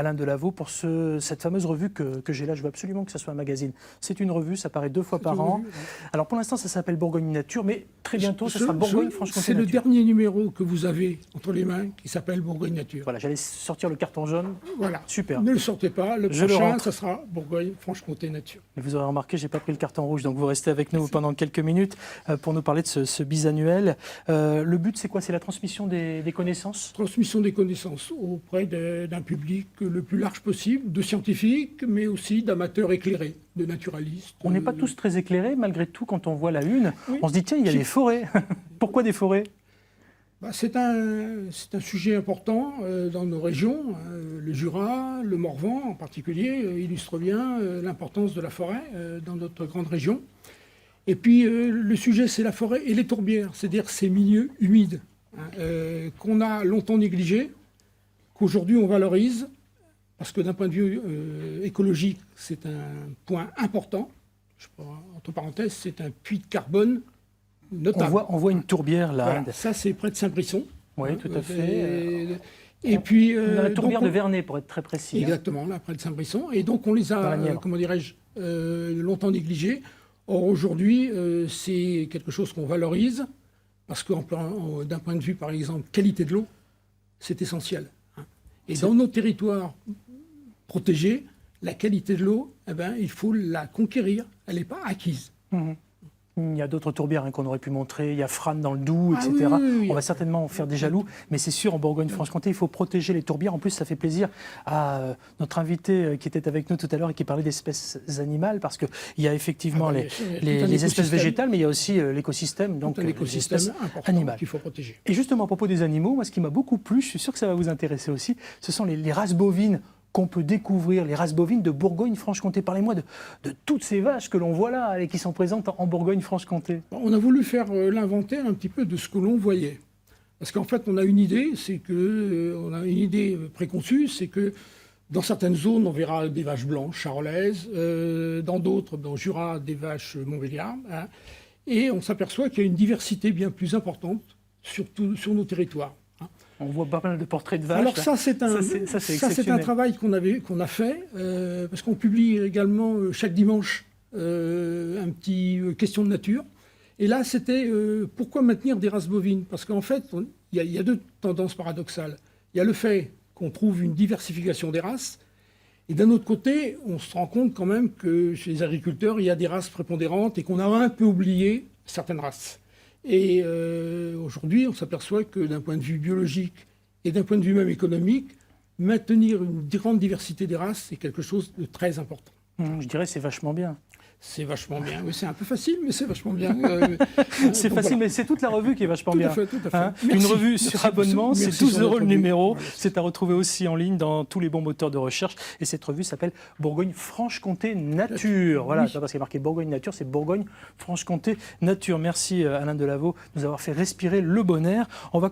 Alain Delaveau, pour cette fameuse revue que j'ai là. Je veux absolument que ça soit un magazine. C'est une revue, ça paraît 2 fois par an. Oui. Alors pour l'instant, ça s'appelle Bourgogne Nature, mais très bientôt, ça sera Bourgogne-Franche-Comté C'est le dernier numéro que vous avez entre les mains qui s'appelle Bourgogne Nature. Voilà, j'allais sortir le carton jaune. Voilà. Super. Ne le sortez pas, le prochain, ça sera Bourgogne-Franche-Comté Nature. Mais vous aurez remarqué, je n'ai pas pris le carton rouge, donc vous restez avec nous pendant quelques minutes pour nous parler de ce bisannuel. Le but, c'est quoi? C'est la transmission des connaissances? Transmission des connaissances auprès d'un public le plus large possible, de scientifiques, mais aussi d'amateurs éclairés, de naturalistes. On n'est pas tous très éclairés, malgré tout, quand on voit la une. Oui. On se dit, tiens, il y a des forêts. Pourquoi des forêts? C'est un sujet important dans nos régions. Le Jura, le Morvan en particulier, illustre bien l'importance de la forêt dans notre grande région. Et puis, le sujet, c'est la forêt et les tourbières, c'est-à-dire ces milieux humides qu'on a longtemps négligés, qu'aujourd'hui on valorise, parce que d'un point de vue écologique, c'est un point important. Entre parenthèses, c'est un puits de carbone notable. On voit une tourbière là. Voilà, ça, c'est près de Saint-Brisson. Oui, tout à fait. Et puis, la tourbière de Vernet, pour être très précis. Exactement, là, près de Saint-Brisson. Et donc, on les a, comment dirais-je, longtemps négligés. Or, aujourd'hui, c'est quelque chose qu'on valorise, parce que d'un point de vue, par exemple, qualité de l'eau, c'est essentiel. Et dans nos territoires protégés, la qualité de l'eau, il faut la conquérir. Elle n'est pas acquise. Mmh. Il y a d'autres tourbières qu'on aurait pu montrer. Il y a Fran dans le Doubs, etc. Oui. On va certainement en faire des jaloux. Mais c'est sûr, en Bourgogne-Franche-Comté, il faut protéger les tourbières. En plus, ça fait plaisir à notre invité qui était avec nous tout à l'heure et qui parlait d'espèces animales, parce qu'il y a effectivement les espèces végétales, mais il y a aussi l'écosystème, donc l'écosystème animal qu'il faut protéger. Et justement, à propos des animaux, moi, ce qui m'a beaucoup plu, je suis sûr que ça va vous intéresser aussi, ce sont les races bovines qu'on peut découvrir, les races bovines de Bourgogne-Franche-Comté. Parlez-moi de toutes ces vaches que l'on voit là et qui sont présentes en Bourgogne-Franche-Comté. On a voulu faire l'inventaire un petit peu de ce que l'on voyait. Parce qu'en fait, on a une idée, préconçue, c'est que dans certaines zones, on verra des vaches blanches charolaises, dans d'autres, dans le Jura, des vaches montbéliardes. Et on s'aperçoit qu'il y a une diversité bien plus importante sur nos territoires. On voit pas mal de portraits de vaches. Alors ça, c'est un travail qu'on a fait, parce qu'on publie également chaque dimanche un petit question de nature. Et là, c'était pourquoi maintenir des races bovines? Parce qu'en fait, il y a 2 tendances paradoxales. Il y a le fait qu'on trouve une diversification des races, et d'un autre côté, on se rend compte quand même que chez les agriculteurs, il y a des races prépondérantes et qu'on a un peu oublié certaines races. Et aujourd'hui, on s'aperçoit que d'un point de vue biologique et d'un point de vue même économique, maintenir une grande diversité des races, c'est quelque chose de très important. Je dirais que c'est vachement bien. C'est vachement bien. Oui, c'est un peu facile, mais c'est vachement bien. C'est facile, voilà. Mais c'est toute la revue qui est vachement bien. Tout à fait. Une revue sur abonnement, c'est 12 € le numéro. Voilà. C'est à retrouver aussi en ligne dans tous les bons moteurs de recherche. Et cette revue s'appelle Bourgogne-Franche-Comté Nature. Voilà, oui. Pas parce qu'il y a marqué Bourgogne Nature, c'est Bourgogne-Franche-Comté Nature. Merci Alain Delaveau de nous avoir fait respirer le bon air. On va